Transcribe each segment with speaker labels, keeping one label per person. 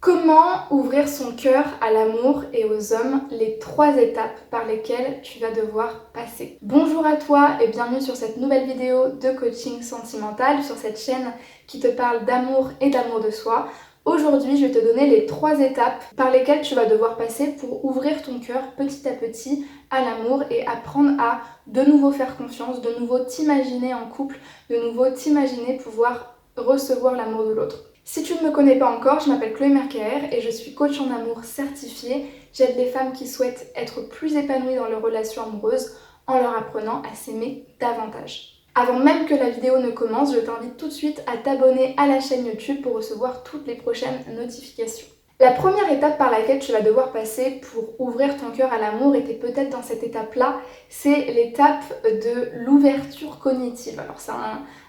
Speaker 1: Comment ouvrir son cœur à l'amour et aux hommes, les 3 étapes par lesquelles tu vas devoir passer. Bonjour à toi et bienvenue sur cette nouvelle vidéo de coaching sentimental, sur cette chaîne qui te parle d'amour et d'amour de soi. Aujourd'hui, je vais te donner les 3 étapes par lesquelles tu vas devoir passer pour ouvrir ton cœur petit à petit à l'amour et apprendre à de nouveau faire confiance, de nouveau t'imaginer en couple, de nouveau t'imaginer pouvoir recevoir l'amour de l'autre. Si tu ne me connais pas encore, je m'appelle Chloé Mercaer et je suis coach en amour certifiée. J'aide les femmes qui souhaitent être plus épanouies dans leurs relations amoureuses en leur apprenant à s'aimer davantage. Avant même que la vidéo ne commence, je t'invite tout de suite à t'abonner à la chaîne YouTube pour recevoir toutes les prochaines notifications. La première étape par laquelle tu vas devoir passer pour ouvrir ton cœur à l'amour, et tu es peut-être dans cette étape-là, c'est l'étape de l'ouverture cognitive. Alors c'est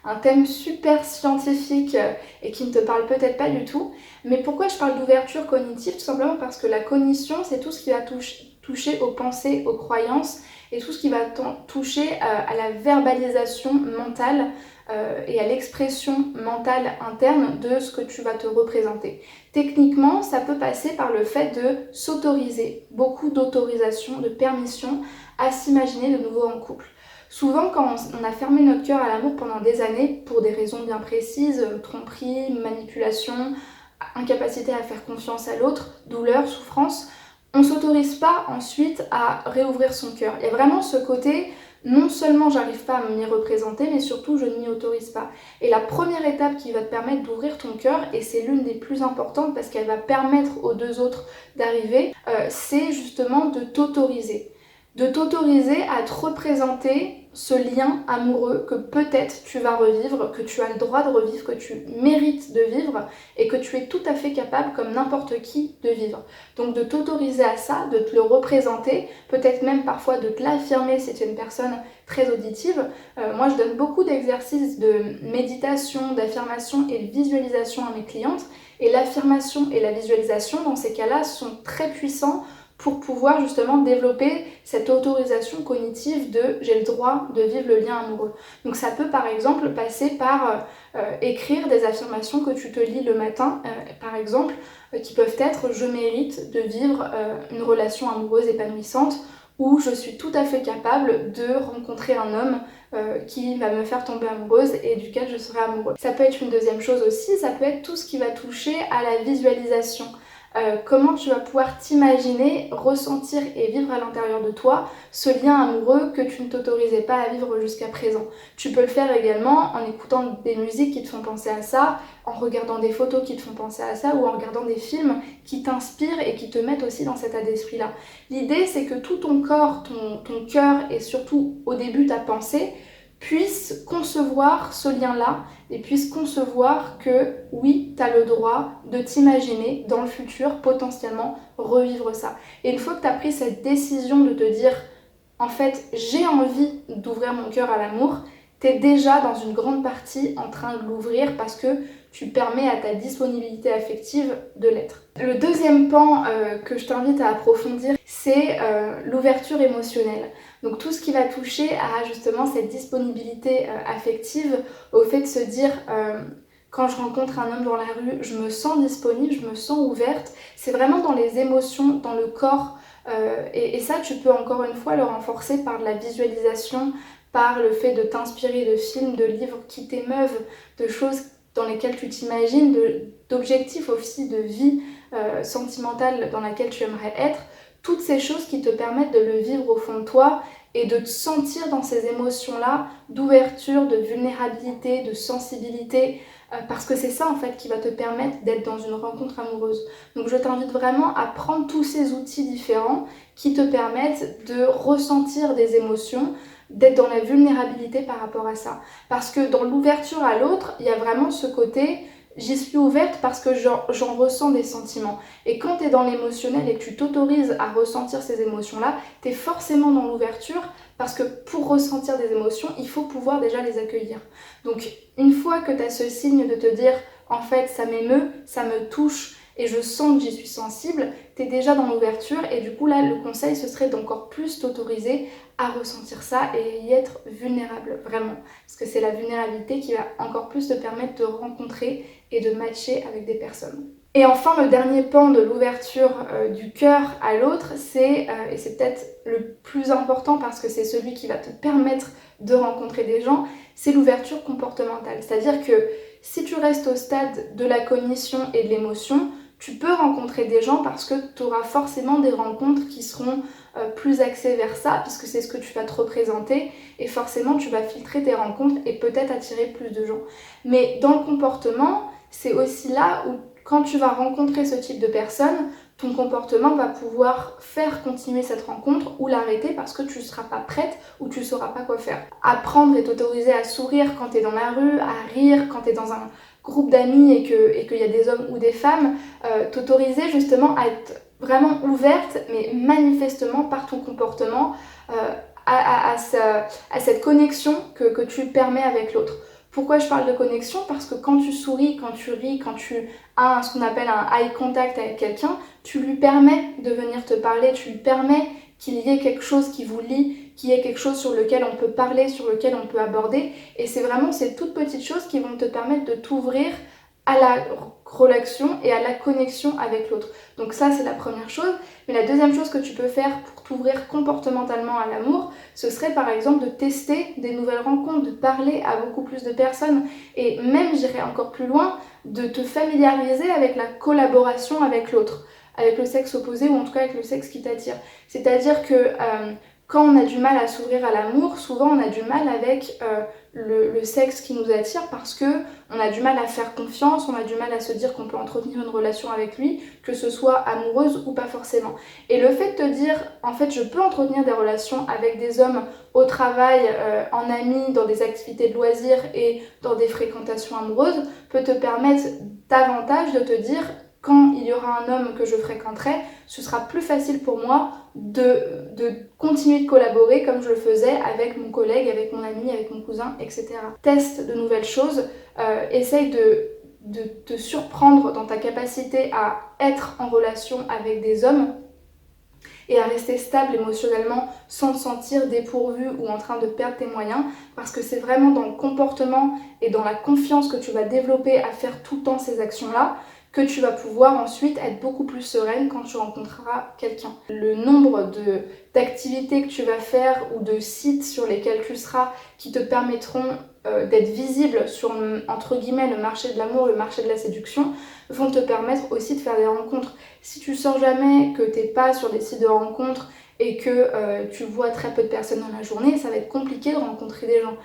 Speaker 1: un thème super scientifique et qui ne te parle peut-être pas du tout, mais pourquoi je parle d'ouverture cognitive? Tout simplement parce que la cognition, c'est tout ce qui va toucher aux pensées, aux croyances, et tout ce qui va toucher à la verbalisation mentale et à l'expression mentale interne de ce que tu vas te représenter. Techniquement, ça peut passer par le fait de s'autoriser, beaucoup d'autorisation, de permission à s'imaginer de nouveau en couple. Souvent, quand on a fermé notre cœur à l'amour pendant des années, pour des raisons bien précises, tromperie, manipulation, incapacité à faire confiance à l'autre, douleur, souffrance, on ne s'autorise pas ensuite à réouvrir son cœur. Il y a vraiment ce côté, non seulement j'arrive pas à m'y représenter, mais surtout je ne m'y autorise pas. Et la première étape qui va te permettre d'ouvrir ton cœur, et c'est l'une des plus importantes parce qu'elle va permettre aux deux autres d'arriver, c'est justement de t'autoriser. De t'autoriser à te représenter ce lien amoureux que peut-être tu vas revivre, que tu as le droit de revivre, que tu mérites de vivre et que tu es tout à fait capable, comme n'importe qui, de vivre. Donc de t'autoriser à ça, de te le représenter, peut-être même parfois de te l'affirmer si tu es une personne très auditive. Moi je donne beaucoup d'exercices de méditation, d'affirmation et de visualisation à mes clientes, et l'affirmation et la visualisation dans ces cas-là sont très puissants pour pouvoir justement développer cette autorisation cognitive de j'ai le droit de vivre le lien amoureux. Donc ça peut par exemple passer par écrire des affirmations que tu te lis le matin, par exemple, qui peuvent être je mérite de vivre une relation amoureuse épanouissante, ou je suis tout à fait capable de rencontrer un homme qui va me faire tomber amoureuse et duquel je serai amoureuse. Ça peut être une deuxième chose aussi, ça peut être tout ce qui va toucher à la visualisation. Comment tu vas pouvoir t'imaginer, ressentir et vivre à l'intérieur de toi ce lien amoureux que tu ne t'autorisais pas à vivre jusqu'à présent. Tu peux le faire également en écoutant des musiques qui te font penser à ça, en regardant des photos qui te font penser à ça, ou en regardant des films qui t'inspirent et qui te mettent aussi dans cet état d'esprit-là. L'idée, c'est que tout ton corps, ton cœur et surtout au début ta pensée puisse concevoir ce lien-là et puisse concevoir que oui, tu as le droit de t'imaginer dans le futur potentiellement revivre ça. Et une fois que tu as pris cette décision de te dire en fait j'ai envie d'ouvrir mon cœur à l'amour, tu es déjà dans une grande partie en train de l'ouvrir parce que tu permets à ta disponibilité affective de l'être. Le deuxième pan que je t'invite à approfondir, c'est l'ouverture émotionnelle. Donc tout ce qui va toucher à justement cette disponibilité affective, au fait de se dire quand je rencontre un homme dans la rue, je me sens disponible, je me sens ouverte. C'est vraiment dans les émotions, dans le corps. Et ça, tu peux encore une fois le renforcer par de la visualisation, par le fait de t'inspirer de films, de livres qui t'émeuvent, de choses dans lesquelles tu t'imagines, d'objectifs aussi de vie sentimentale dans laquelle tu aimerais être. Toutes ces choses qui te permettent de le vivre au fond de toi et de te sentir dans ces émotions-là d'ouverture, de vulnérabilité, de sensibilité, parce que c'est ça en fait qui va te permettre d'être dans une rencontre amoureuse. Donc je t'invite vraiment à prendre tous ces outils différents qui te permettent de ressentir des émotions, d'être dans la vulnérabilité par rapport à ça. Parce que dans l'ouverture à l'autre, il y a vraiment ce côté j'y suis ouverte parce que j'en ressens des sentiments. Et quand tu es dans l'émotionnel et que tu t'autorises à ressentir ces émotions-là, tu es forcément dans l'ouverture parce que pour ressentir des émotions, il faut pouvoir déjà les accueillir. Donc une fois que tu as ce signe de te dire en fait ça m'émeut, ça me touche et je sens que j'y suis sensible, tu es déjà dans l'ouverture et du coup là le conseil ce serait d'encore plus t'autoriser à ressentir ça et y être vulnérable vraiment. Parce que c'est la vulnérabilité qui va encore plus te permettre de rencontrer et de matcher avec des personnes. Et enfin, le dernier pan de l'ouverture du cœur à l'autre, c'est, et c'est peut-être le plus important parce que c'est celui qui va te permettre de rencontrer des gens, c'est l'ouverture comportementale. C'est-à-dire que si tu restes au stade de la cognition et de l'émotion, tu peux rencontrer des gens parce que tu auras forcément des rencontres qui seront plus axées vers ça, puisque c'est ce que tu vas te représenter, et forcément tu vas filtrer tes rencontres et peut-être attirer plus de gens. Mais dans le comportement, c'est aussi là où quand tu vas rencontrer ce type de personnes, ton comportement va pouvoir faire continuer cette rencontre ou l'arrêter parce que tu ne seras pas prête ou tu ne sauras pas quoi faire. Apprendre et t'autoriser à sourire quand tu es dans la rue, à rire quand tu es dans un groupe d'amis et qu'il y a des hommes ou des femmes, t'autoriser justement à être vraiment ouverte, mais manifestement par ton comportement, à cette connexion que tu permets avec l'autre. Pourquoi je parle de connexion? Parce que quand tu souris, quand tu ris, quand tu as ce qu'on appelle un eye contact avec quelqu'un, tu lui permets de venir te parler, tu lui permets qu'il y ait quelque chose qui vous lie, qu'il y ait quelque chose sur lequel on peut parler, sur lequel on peut aborder. Et c'est vraiment ces toutes petites choses qui vont te permettre de t'ouvrir à la relation et à la connexion avec l'autre. Donc ça, c'est la première chose. Mais la deuxième chose que tu peux faire pour t'ouvrir comportementalement à l'amour, ce serait par exemple de tester des nouvelles rencontres, de parler à beaucoup plus de personnes et même, j'irais encore plus loin, de te familiariser avec la collaboration avec l'autre, avec le sexe opposé ou en tout cas avec le sexe qui t'attire. C'est-à-dire que quand on a du mal à s'ouvrir à l'amour, souvent on a du mal avec le sexe qui nous attire parce que on a du mal à faire confiance, on a du mal à se dire qu'on peut entretenir une relation avec lui, que ce soit amoureuse ou pas forcément. Et le fait de te dire, en fait, je peux entretenir des relations avec des hommes au travail, en amis, dans des activités de loisirs et dans des fréquentations amoureuses, peut te permettre davantage de te dire, quand il y aura un homme que je fréquenterai, ce sera plus facile pour moi de continuer de collaborer comme je le faisais avec mon collègue, avec mon ami, avec mon cousin, etc. Teste de nouvelles choses, essaye de te surprendre dans ta capacité à être en relation avec des hommes et à rester stable émotionnellement sans te sentir dépourvu ou en train de perdre tes moyens, parce que c'est vraiment dans le comportement et dans la confiance que tu vas développer à faire tout le temps ces actions-là que tu vas pouvoir ensuite être beaucoup plus sereine quand tu rencontreras quelqu'un. Le nombre d'activités que tu vas faire ou de sites sur lesquels tu seras qui te permettront d'être visible sur, entre guillemets, le marché de l'amour, le marché de la séduction, vont te permettre aussi de faire des rencontres. Si tu sors jamais, que t'es pas sur des sites de rencontres et que tu vois très peu de personnes dans la journée, ça va être compliqué de rencontrer des gens.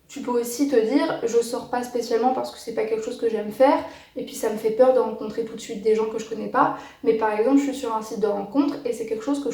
Speaker 1: Tu peux aussi te dire, je sors pas spécialement parce que c'est pas quelque chose que j'aime faire et puis ça me fait peur de rencontrer tout de suite des gens que je connais pas, mais par exemple je suis sur un site de rencontre et c'est quelque chose que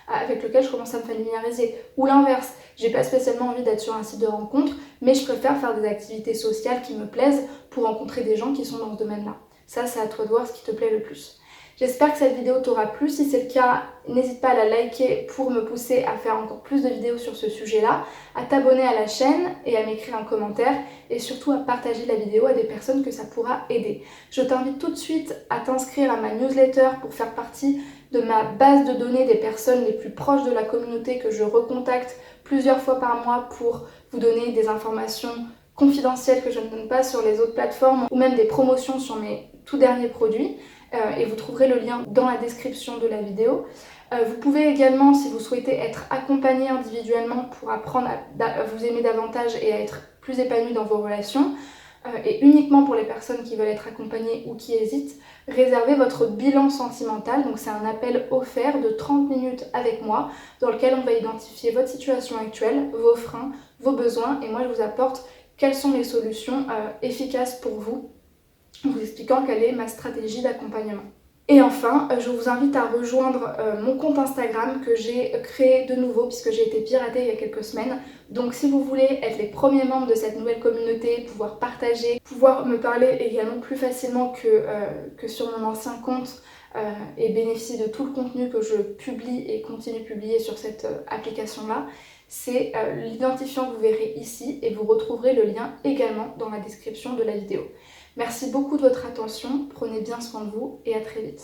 Speaker 1: avec lequel je commence à me familiariser. Ou l'inverse, j'ai pas spécialement envie d'être sur un site de rencontre, mais je préfère faire des activités sociales qui me plaisent pour rencontrer des gens qui sont dans ce domaine-là. Ça, c'est à toi de voir ce qui te plaît le plus. J'espère que cette vidéo t'aura plu. Si c'est le cas, n'hésite pas à la liker pour me pousser à faire encore plus de vidéos sur ce sujet-là, à t'abonner à la chaîne et à m'écrire un commentaire et surtout à partager la vidéo à des personnes que ça pourra aider. Je t'invite tout de suite à t'inscrire à ma newsletter pour faire partie de ma base de données des personnes les plus proches de la communauté que je recontacte plusieurs fois par mois pour vous donner des informations confidentielles que je ne donne pas sur les autres plateformes ou même des promotions sur mes tout derniers produits. Et vous trouverez le lien dans la description de la vidéo. Vous pouvez également, si vous souhaitez être accompagné individuellement pour apprendre à vous aimer davantage et à être plus épanoui dans vos relations, et uniquement pour les personnes qui veulent être accompagnées ou qui hésitent, réservez votre bilan sentimental. Donc c'est un appel offert de 30 minutes avec moi dans lequel on va identifier votre situation actuelle, vos freins, vos besoins et moi je vous apporte quelles sont les solutions efficaces pour vous en vous expliquant quelle est ma stratégie d'accompagnement. Et enfin, je vous invite à rejoindre mon compte Instagram que j'ai créé de nouveau puisque j'ai été piratée il y a quelques semaines. Donc si vous voulez être les premiers membres de cette nouvelle communauté, pouvoir partager, pouvoir me parler également plus facilement que sur mon ancien compte et bénéficier de tout le contenu que je publie et continue de publier sur cette application-là, c'est l'identifiant que vous verrez ici et vous retrouverez le lien également dans la description de la vidéo. Merci beaucoup de votre attention, prenez bien soin de vous et à très vite.